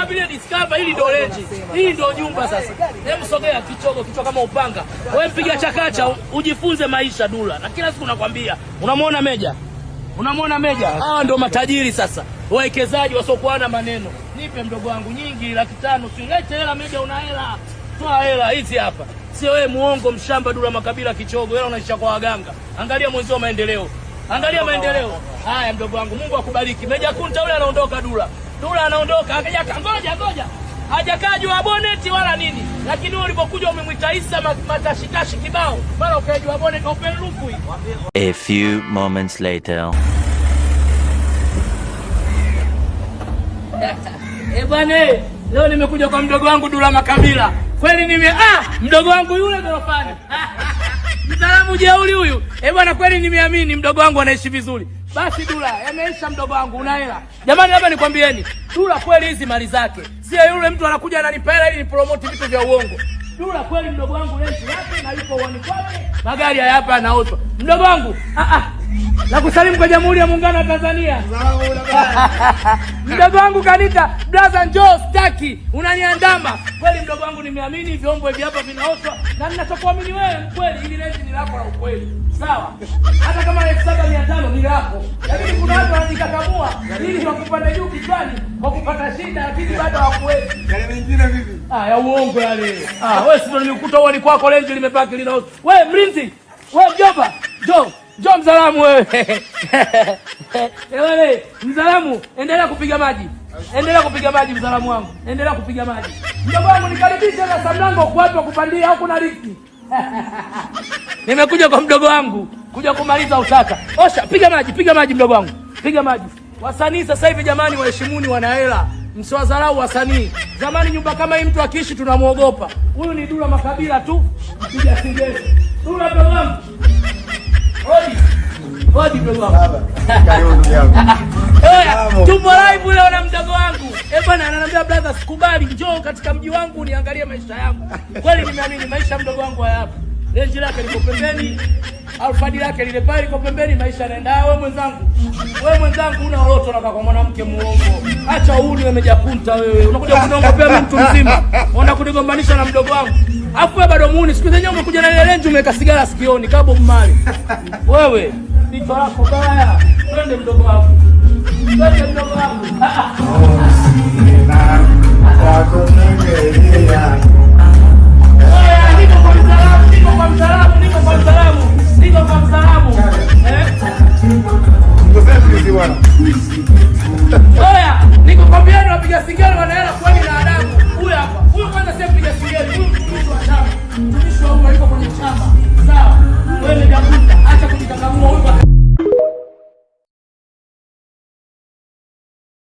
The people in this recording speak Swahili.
Vile discover hili ndo lenji. Hii ndo nyumba sasa. Hebu sogea kichwa kama upanga. Wewe mpiga chakacha ujifunze maisha Dula. Na kila siku nakwambia, unamwona Meja? Unamwona Meja? Hawa ndo matajiri sasa. Wawekezaji wasiokuwa na maneno. Nipe mdogo wangu nyingi 500,000. Silete hela Meja, una hela. Toa hela hizi hapa. Sio wewe muongo mshamba Dula Makabila kichogo. Hela unaisha kwa waganga. Angalia mwenzio maendeleo. Angalia maendeleo. Haya mdogo wangu, Mungu akubariki. Meja Kunta yule anaondoka Dula. Dula anaondoka, ngoja. Hajakaa juu ya boneti wala nini. Lakini wewe ulipokuja umemwita Isa matashitashi kibao. Mara ukaja juu ya boneti kaupe luku hii. A few moments later. Bwana, leo nimekuja kwa mdogo wangu Dula Makabila. Kweli mdogo wangu yule gorofani. Mtaalamu jeuli huyu. Bwana kweli nimeamini mdogo wangu anaishi vizuri. Basi Dula, yameisha mdogo wangu, una hela. Jamani labda nikwambieni, Dula kweli hizi mali zake. Sio yule mtu anakuja ananipa hela ili nipromote vitu vya uongo. Dula kweli mdogo wangu lenzi yake na yuko uani kwake. Magari haya hapa yanaoshwa. Mdogo wangu, na kusalimu kwa Jamhuri ya Muungano wa Tanzania. Mdogo wangu kanita, brother njoo staki, unaniandama. Kweli mdogo wangu nimeamini vyombo hivi hapa vinaoshwa na ninachokuamini wewe kweli ili lenzi ni lako la ukweli. Sawa. Hata kama 7,500 ni lako. Lakini kuna watu wanajikakamua ili wakupande juu kichwani, wakupata shida lakini bado hawakuwezi. Yale mengine vipi? Ya uongo yale. Wewe sio nimekuta uani kwako lenzi limepaki linaoshwa. Wewe mlinzi, wewe mjomba, njoo mzalamu wewe. Wewe mzalamu, endelea kupiga maji. Endelea kupiga maji mzalamu wangu. Endelea kupiga maji. Mdogo wangu nikaribisha na samlango kwa watu kupandia au kuna rifti. Nimekuja kwa mdogo wangu kuja kumaliza utata. Osha, piga maji mdogo wangu. Piga maji. Wasanii sasa hivi jamani waheshimuni wana hela. Msiwadharau wasanii. Zamani nyumba kama hii mtu akiishi tunamuogopa. Huyu ni Dula Makabila tu. Piga singeli. Dula mdogo wangu. Hodi mdogo wangu. Tupo live leo na mdogo wangu. Bwana ananiambia brother sikubali njoo katika mji wangu niangalie maisha yangu. Kweli nimeamini maisha mdogo wangu haya hapa. Lenji lake liko pembeni, alfadi lake lile pale liko pembeni, maisha yanaenda. Wewe mwenzangu una lolote unataka kwa mwanamke muongo. Acha uhuni wewe Meja Kunta wewe. Unakuja kuniongopea mtu mzima. Unaenda kunigombanisha na mdogo wangu. Afu wewe bado muuni. Siku zenyewe umekuja na ile lenji umeweka sigara sikioni kabo mmali. Wewe vitu lako baya. Twende mdogo wangu. Twende mdogo wangu. Niko kwa msalamu. Oya, niko kwa mbiano wapiga singeli wanaela kwani na adabu. Huyu hapa. Huyu kwanza sio mpiga singeli. Huyu mtu wa chama. Mtumishi wa umma yuko kwenye chama.